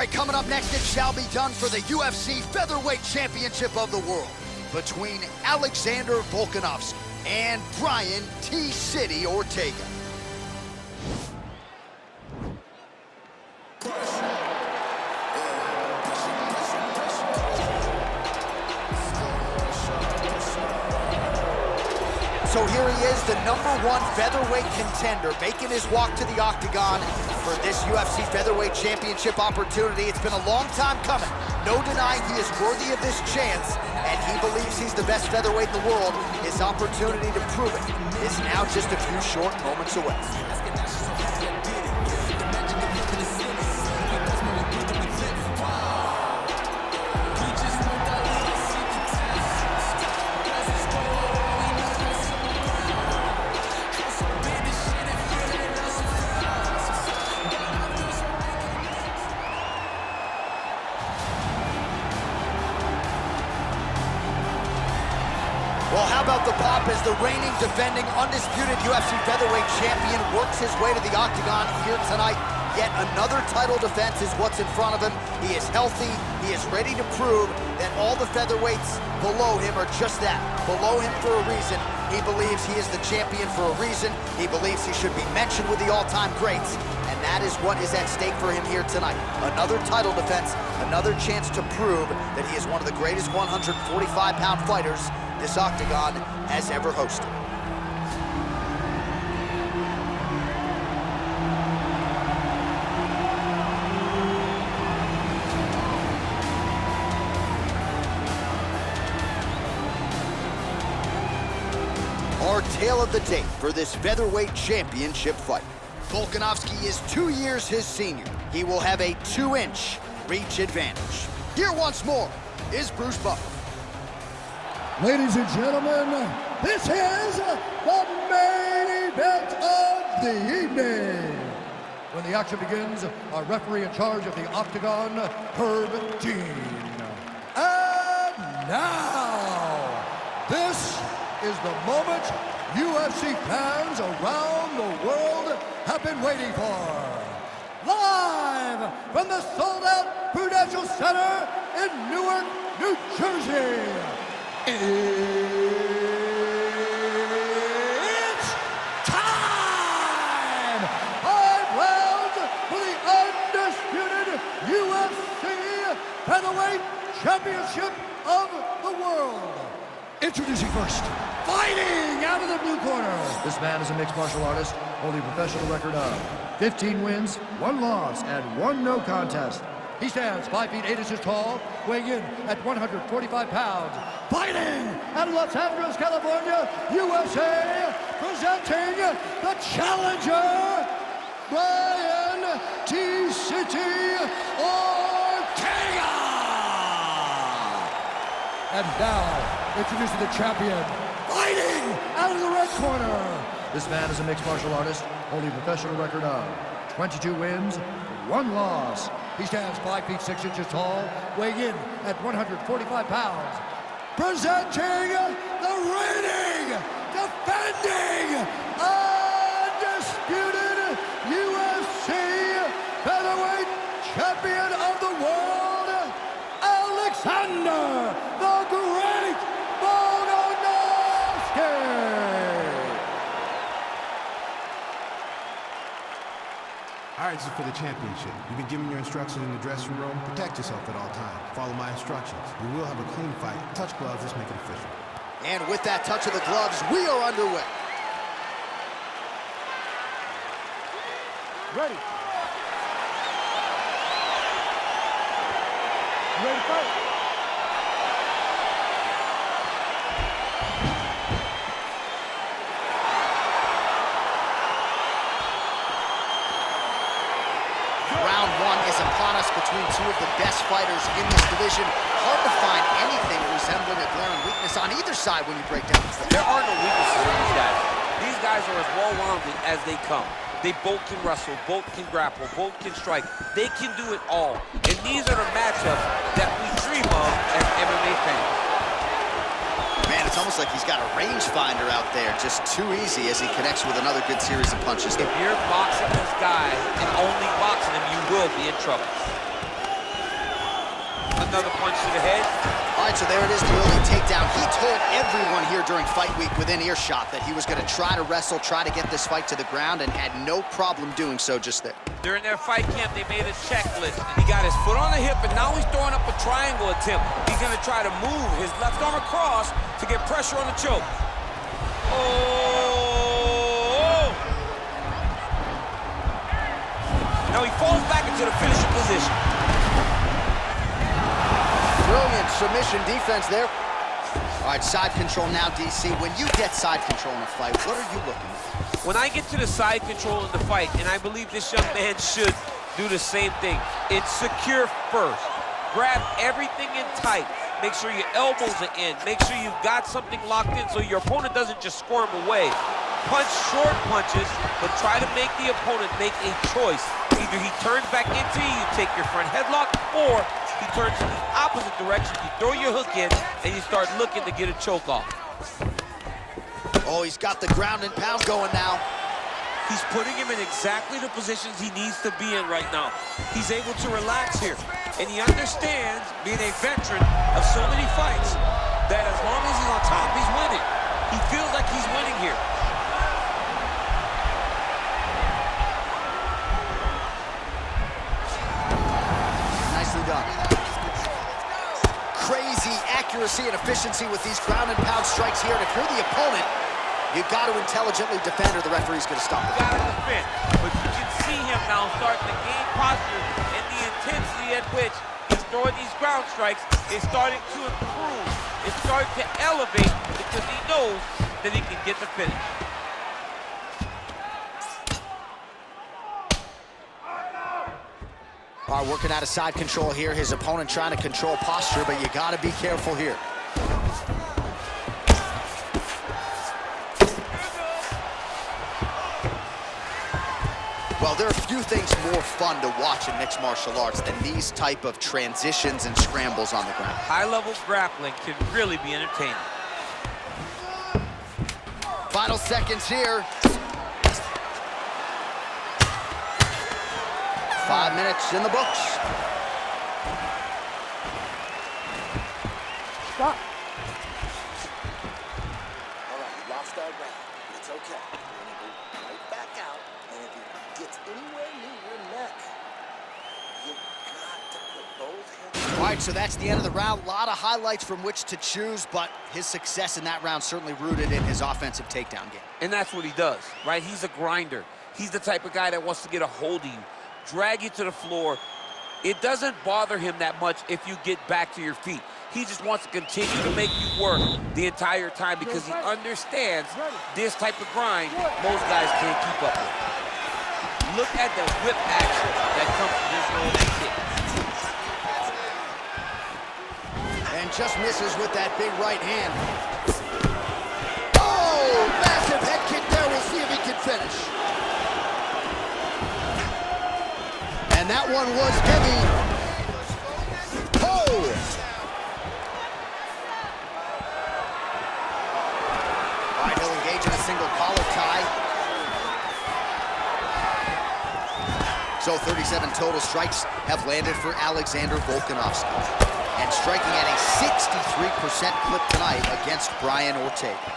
right, coming up next, it shall be done for the UFC Featherweight Championship of the World between Alexander Volkanovski and Brian T-City Ortega. So here he is, the #1 featherweight contender, making his walk to the octagon for this UFC Featherweight Championship opportunity. It's been a long time coming. No denying he is worthy of this chance, and he believes he's the best featherweight in the world. His opportunity to prove it is now just a few short moments away. Well, how about the pop as the reigning, defending, undisputed UFC featherweight champion works his way to the octagon here tonight. Yet another title defense is what's in front of him. He is healthy. He is ready to prove that all the featherweights below him are just that, below him for a reason. He believes he is the champion for a reason. He believes he should be mentioned with the all-time greats. And that is what is at stake for him here tonight. Another title defense, another chance to prove that he is one of the greatest 145-pound fighters this octagon has ever hosted. Our tale of the tape for this featherweight championship fight. Volkanovski is 2 years his senior. He will have a 2-inch reach advantage. Here once more is Bruce Buffer. Ladies and gentlemen, this is the main event of the evening. When the action begins, our referee in charge of the octagon, Herb Dean. And now, this is the moment UFC fans around the world have been waiting for. Live from the sold-out Prudential Center in Newark, New Jersey. It's time! 5 rounds for the undisputed UFC Featherweight Championship of the World. Introducing first, fighting out of the blue corner. This man is a mixed martial artist, holding a professional record of 15 wins, 1 loss, and 1 no contest. He stands 5 feet 8 inches tall, weighing in at 145 pounds. Fighting out of Los Angeles, California, USA, presenting the challenger, Brian T-City Ortega. And now, introducing the champion, fighting out of the red corner. This man is a mixed martial artist, holding a professional record of 22 wins, 1 loss. He stands 5 feet 6 inches tall, weighing in at 145 pounds. Presenting the reigning, defending, undisputed UFC featherweight champion of the world, Alexander the Great Volkanovski. All right, this is for the championship. You've been given your instructions in the dressing room. Protect yourself at all times. Follow my instructions. We will have a clean fight. Touch gloves, let's make it official. And with that touch of the gloves, we are underway. Ready. Ready to fight. Round 1 is upon us between 2 of the best fighters in this division. Hard to find anything resembling a glaring weakness on either side when you break down the fight. There are no weaknesses in these guys. These guys are as well-rounded as they come. They both can wrestle, both can grapple, both can strike. They can do it all. And these are the matchups that we dream of as MMA fans. Man, it's almost like he's got a rangefinder out there, just too easy as he connects with another good series of punches. If you're boxing this guy and only boxing him, you will be in trouble. another punch to the head. All right, so there it is, the early takedown. He told everyone here during Fight Week within earshot that he was going to try to wrestle, try to get this fight to the ground, and had no problem doing so just there. During their fight camp, they made a checklist. He got his foot on the hip, and now he's throwing up a triangle attempt. He's going to try to move his left arm across to get pressure on the choke. Oh! Now he falls back into the finishing position. Brilliant submission defense there. All right, side control now, DC. When you get side control in a fight, what are you looking at? When I get to the side control in the fight, and I believe this young man should do the same thing, it's secure first. Grab everything in tight. Make sure your elbows are in. Make sure you've got something locked in so your opponent doesn't just squirm away. Punch short punches, but try to make the opponent make a choice. Either he turns back into you, you take your front headlock, or he turns in the opposite direction, you throw your hook in, and you start looking to get a choke off. Oh, he's got the ground and pound going now. He's putting him in exactly the positions he needs to be in right now. He's able to relax here, and he understands, being a veteran of so many fights, that as long as he's on top, he's winning. He feels like he's winning here. Nicely done. Crazy accuracy and efficiency with these ground and pound strikes here, and if you're the opponent, you've got to intelligently defend or the referee's going to stop it. Got to defend, but you can see him now starting to gain posture, and the intensity at which he's throwing these ground strikes is starting to improve. It's starting to elevate because he knows that he can get the finish. All right, working out of side control here. His opponent trying to control posture, but you got to be careful here. Well, there are few things more fun to watch in mixed martial arts than these type of transitions and scrambles on the ground. High-level grappling can really be entertaining. Final seconds here. 5 minutes in the books. Stop. All right, you lost that round. It's okay. You're gonna go right back out, and if it gets anywhere near your neck, you got to put both hands. All right, so that's the end of the round. A lot of highlights from which to choose, but his success in that round certainly rooted in his offensive takedown game. And that's what he does, right? He's a grinder. He's the type of guy that wants to get a hold of you, drag you to the floor. It doesn't bother him that much if you get back to your feet. He just wants to continue to make you work the entire time because he understands this type of grind most guys can't keep up with. Look at the whip action that comes from this low leg kick. And just misses with that big right hand. Oh, massive head kick there. We'll see if he can finish. And that one was heavy. Oh! All right, he'll engage in a single collar tie. So 37 total strikes have landed for Alexander Volkanovski. And striking at a 63% clip tonight against Bryan Ortega.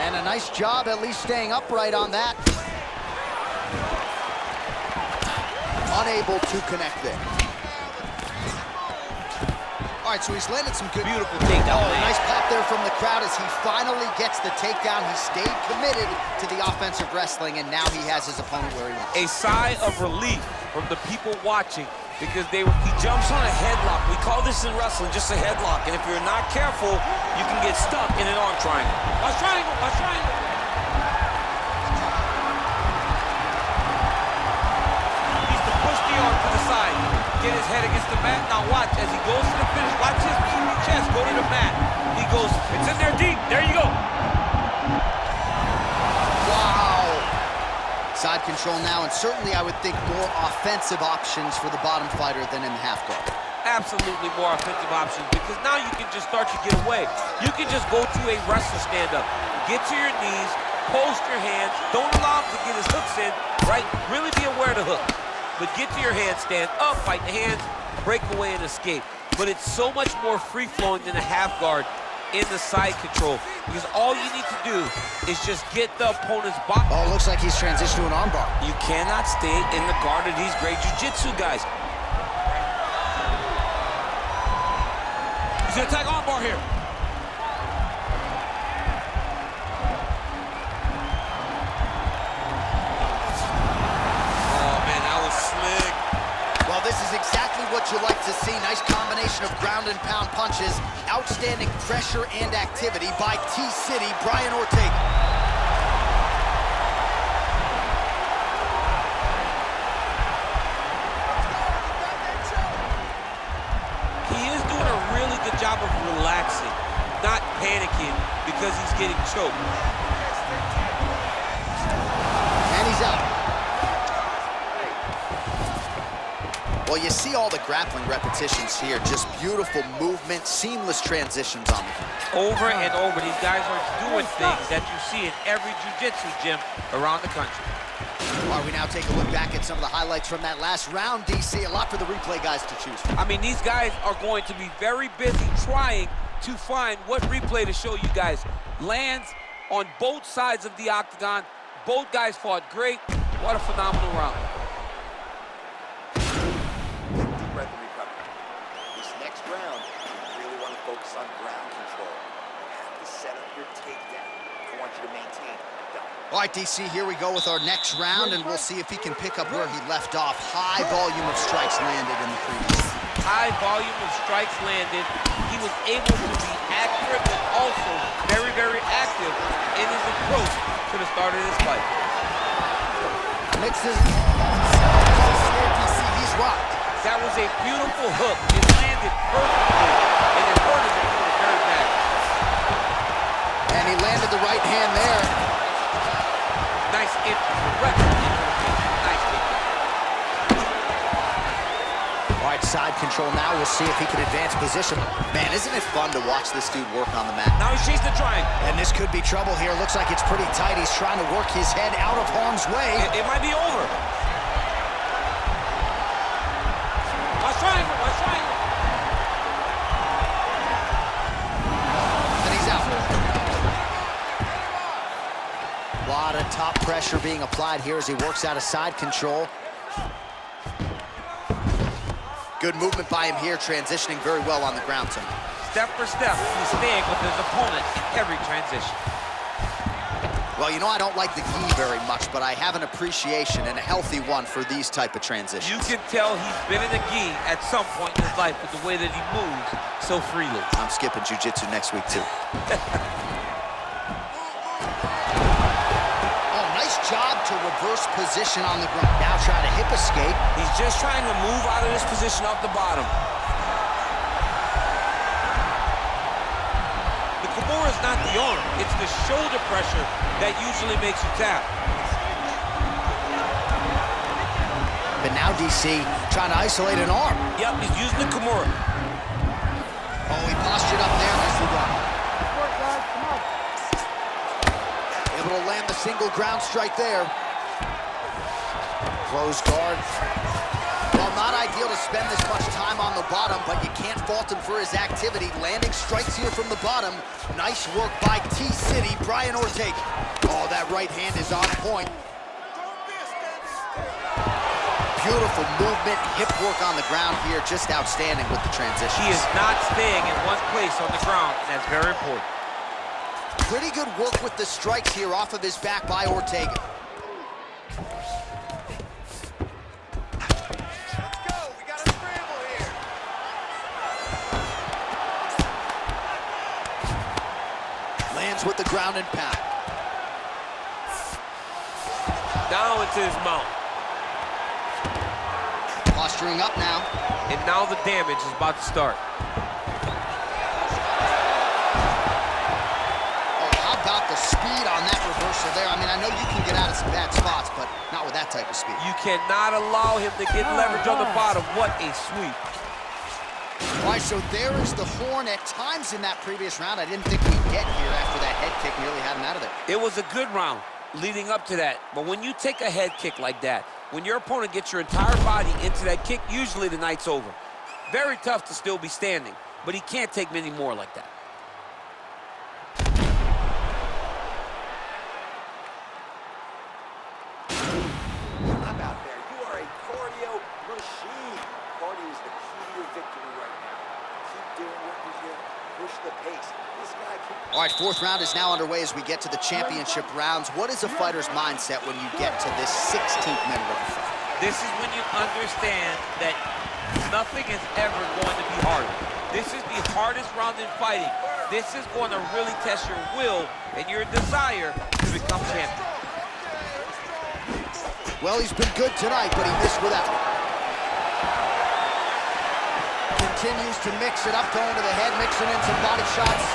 And a nice job at least staying upright on that. Unable to connect there. All right, so he's landed some good... Beautiful takedown. Oh, nice pop there from the crowd as he finally gets the takedown. He stayed committed to the offensive wrestling, and now he has his opponent where he wants. A sigh of relief from the people watching because he jumps on a headlock. We call this in wrestling just a headlock, and if you're not careful, you can get stuck in an arm triangle. Watch triangle, watch triangle. Needs to push the arm to the side, get his head against the mat. Now watch as he goes to the finish. Watch his chest go to the mat. He goes, it's in there deep. There you go. Side control now, and certainly I would think more offensive options for the bottom fighter than in the half guard. Absolutely more offensive options because now you can just start to get away. You can just go to a wrestler stand-up. Get to your knees, post your hands, don't allow him to get his hooks in, right? Really be aware of the hook. but get to your hands, stand up, fight the hands, break away and escape. But it's so much more free-flowing than a half guard in the side control, because all you need to do is just get the opponent's body. Oh, looks like he's transitioned to an armbar. You cannot stay in the guard of these great jiu-jitsu guys. He's gonna attack armbar here. Oh man, that was slick. Well, this is exactly what you like to see. Nice combination of ground and pound punches. Outstanding pressure and activity by T-City, Bryan Ortega. He is doing a really good job of relaxing, not panicking because he's getting choked. And he's out. Well, you see all the grappling repetitions here. Just beautiful movement, seamless transitions on the ground. Over and over, these guys are doing things that you see in every jiu-jitsu gym around the country. All right, we now take a look back at some of the highlights from that last round, DC. A lot for the replay guys to choose from. I mean, these guys are going to be very busy trying to find what replay to show you guys. Lands on both sides of the octagon. Both guys fought great. What a phenomenal round. Deep breath and recover. This next round, you really want to focus on ground control. You have to set up your takedown. I want you to maintain it. All right, DC, here we go with our next round, and we'll see if he can pick up where he left off. High volume of strikes landed in the previous. High volume of strikes landed. He was able to be accurate, but also very, very active in his approach to the start of this fight. Mixes. DC, he's rocked. That was a beautiful hook. It landed perfectly, and it hurt his opponent very bad. And he landed the right hand there. Nice direct intervention. Nice kick. All right, side control now. We'll see if he can advance position. Man, isn't it fun to watch this dude work on the mat? Now he's chasing the triangle. And this could be trouble here. Looks like it's pretty tight. He's trying to work his head out of harm's way. It might be over. Watch triangle, watch triangle. And he's out. A lot of top pressure being applied here as he works out of side control. Good movement by him here, transitioning very well on the ground tonight. Step for step, he's staying with his opponent in every transition. Well, you know, I don't like the gi very much, but I have an appreciation and a healthy one for these type of transitions. You can tell he's been in the gi at some point in his life with the way that he moves so freely. I'm skipping jiu-jitsu next week, too. Oh, nice job to reverse position on the ground. Now trying to hip escape. He's just trying to move out of this position off the bottom. The Kimura is not the arm. It's the shoulder pressure that usually makes you tap. But now DC trying to isolate an arm. Yep, he's using the Kimura. Oh, he postured up there. Nicely done. Able to land the single ground strike there. Close guard. Well, not ideal to spend this much time on the bottom, but you can't fault him for his activity. Landing strikes here from the bottom. Nice work by T-City, Bryan Ortega. Oh, that right hand is on point. Beautiful movement, hip work on the ground here, just outstanding with the transition. He is not staying in one place on the ground, and that's very important. Pretty good work with the strikes here off of his back by Ortega. Lands with the ground and pound. Now into his mount. Posturing up now. And now the damage is about to start. Oh, how about the speed on that reversal there? I mean, I know you can get out of some bad spots, but not with that type of speed. You cannot allow him to get leverage on the bottom. What a sweep. All right, so there is the horn. At times in that previous round, I didn't think we'd get here after that head kick nearly had him out of there. It was a good round leading up to that. But when you take a head kick like that, When your opponent gets your entire body into that kick, usually the night's over. Very tough to still be standing, but he can't take many more like that. I'm out there. You are a cardio machine. Cardio is the key to your victory right now. Keep doing what you do. Push the pace. This guy can... All right, fourth round is now underway as we get to the championship rounds. What is a fighter's mindset when you get to this 16th minute of the fight? This is when you understand that nothing is ever going to be harder. This is the hardest round in fighting. This is going to really test your will and your desire to become champion. Well, he's been good tonight, but he missed with that one. Continues to mix it up, going to the head, mixing in some body shots.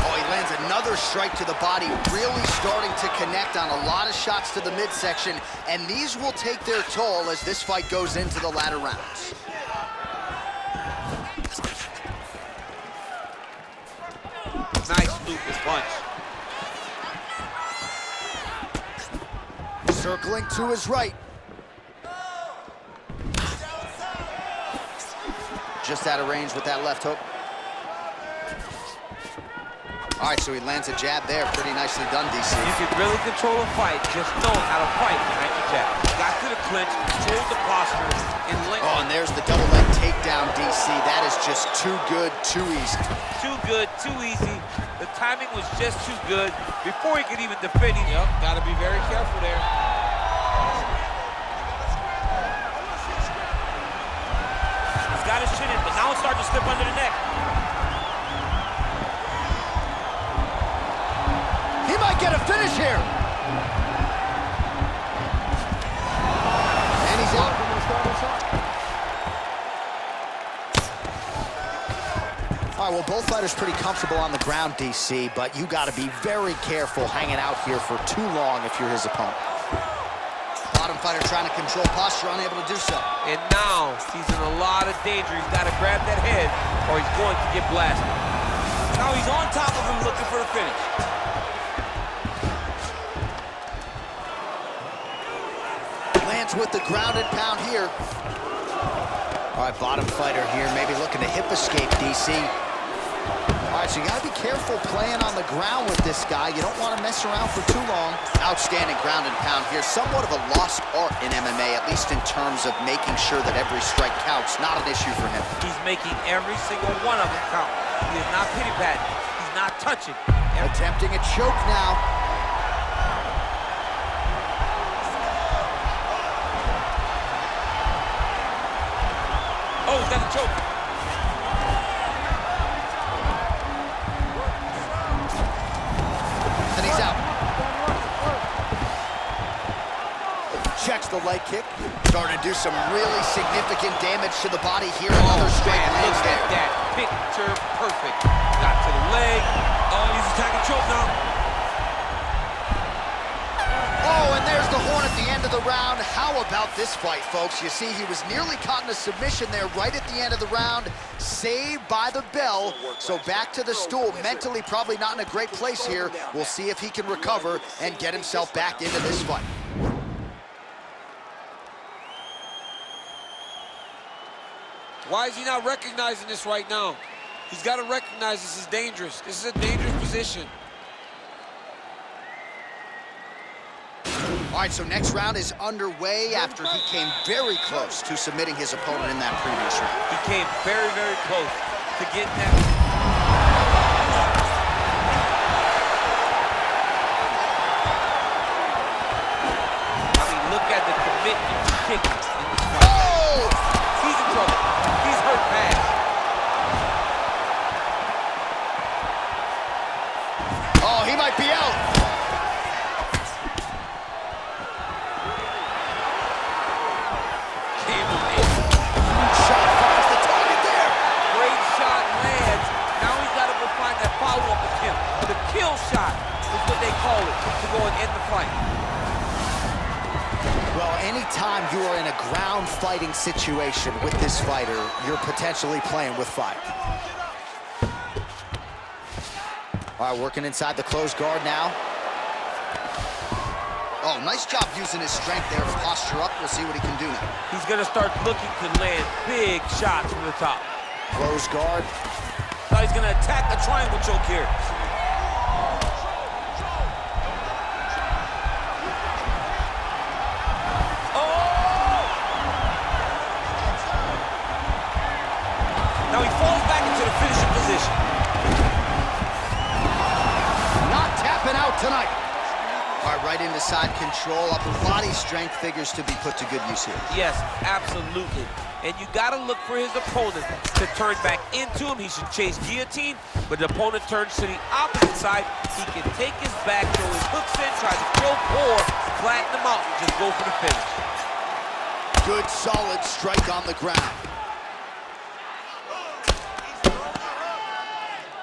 Oh, he lands another strike to the body, really starting to connect on a lot of shots to the midsection, and these will take their toll as this fight goes into the latter rounds. Nice looping punch. Circling to his right. Just out of range with that left hook. All right, so he lands a jab there. Pretty nicely done, DC. You can really control a fight, just know how to fight behind your jab. Got to the clinch, controlled the posture, and linked. Oh, and there's the double leg takedown, DC. That is just too good, too easy. Too good, too easy. The timing was just too good. Before he could even defend him, got to be very careful there. He's got his chin in, but now it's starting to slip under the neck. He might get a finish here. And he's out. All right, well, both fighters pretty comfortable on the ground, DC, but you got to be very careful hanging out here for too long if you're his opponent. Bottom fighter trying to control posture, unable to do so. And now he's in a lot of danger. He's got to grab that head or he's going to get blasted. Now he's on top of him looking for the finish. Lands with the ground and pound here. All right, bottom fighter here, maybe looking to hip escape, DC. All right, so you gotta be careful playing on the ground with this guy. You don't want to mess around for too long. Outstanding ground and pound here. Somewhat of a lost art in MMA, at least in terms of making sure that every strike counts. Not an issue for him. He's making every single one of them count. He is not pity-patting. He's not touching. Attempting a choke now. Oh, he's got a choke. And he's out. Checks the leg kick. Starting to do some really significant damage to the body here. Another straight lands there. Look at that. Picture perfect. Got to the leg. Oh, he's attacking choke now. Oh, and there's the horn at the end of the round. How about this fight, folks? You see, he was nearly caught in a submission there right at the end of the round. Saved by the bell. So back to the stool. Mentally probably not in a great place here. We'll see if he can recover and get himself back into this fight. Why is he not recognizing this right now? He's got to recognize this is dangerous. This is a dangerous position. All right, so next round is underway after he came very close to submitting his opponent in that previous round. He came very, very close to getting that. I mean, look at the commitment to kicking in this fight. Oh! He's in trouble. He's hurt bad. Oh, he might be out. Anytime you are in a ground fighting situation with this fighter, you're potentially playing with fire. All right, working inside the closed guard now. Oh, nice job using his strength there to posture up. We'll see what he can do now. He's going to start looking to land big shots from the top. Close guard. Now he's going to attack a triangle choke here. Now he falls back into the finishing position. Not tapping out tonight. All right, right into side control. Upper body strength figures to be put to good use here. Yes, absolutely. And you got to look for his opponent to turn back into him. He should chase guillotine, but the opponent turns to the opposite side. He can take his back, throw his hooks in, try to choke, or flatten him out and just go for the finish. Good, solid strike on the ground.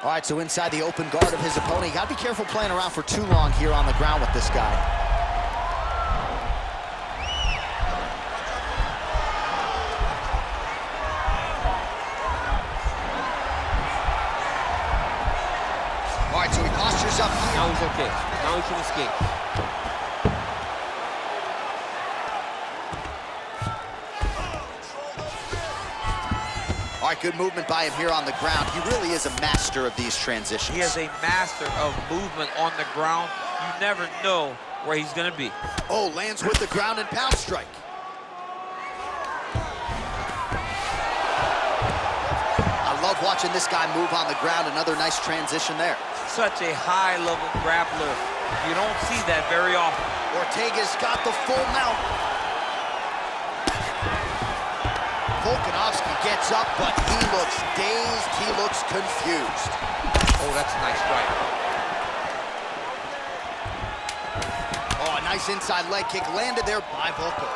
All right, so inside the open guard of his opponent. You got to be careful playing around for too long here on the ground with this guy. All right, so he postures up here. Now he's okay. Now he can escape. All right, good movement by him here on the ground. He really is a master of these transitions. He is a master of movement on the ground. You never know where he's going to be. Oh, lands with the ground and pound strike. I love watching this guy move on the ground. Another nice transition there. Such a high-level grappler. You don't see that very often. Ortega's got the full mount. Volkanovski gets up, but he looks dazed. He looks confused. Oh, that's a nice strike. Oh, a nice inside leg kick landed there by Volko.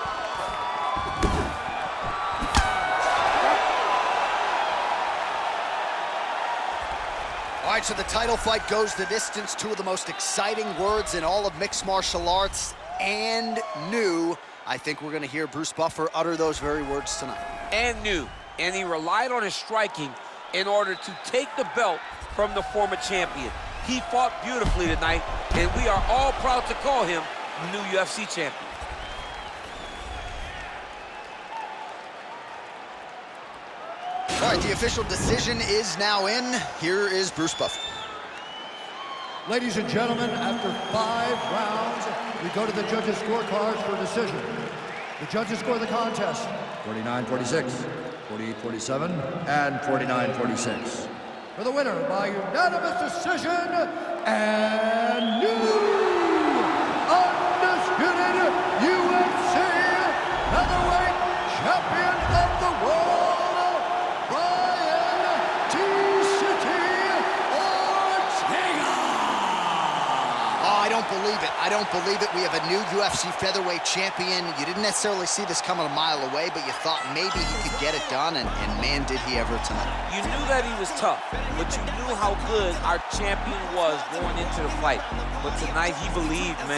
All right, so the title fight goes the distance. Two of the most exciting words in all of mixed martial arts, and new. I think we're going to hear Bruce Buffer utter those very words tonight. And new. And he relied on his striking in order to take the belt from the former champion. He fought beautifully tonight, and we are all proud to call him the new UFC champion. All right, the official decision is now in. Here is Bruce Buffer. Ladies and gentlemen, after 5 rounds, we go to the judges' scorecards for decision. The judges score the contest 49-46, 48-47, and 49-46. for the winner by unanimous decision and new undisputed UFC featherweight champion of the world, Bryan T-City Ortega. Oh, I don't believe it. I don't believe it. We have a new UFC featherweight champion. You didn't necessarily see this coming a mile away, but you thought maybe he could get it done, and man, did he ever tonight. You knew that he was tough, but you knew how good our champion was going into the fight. But tonight, he believed, man.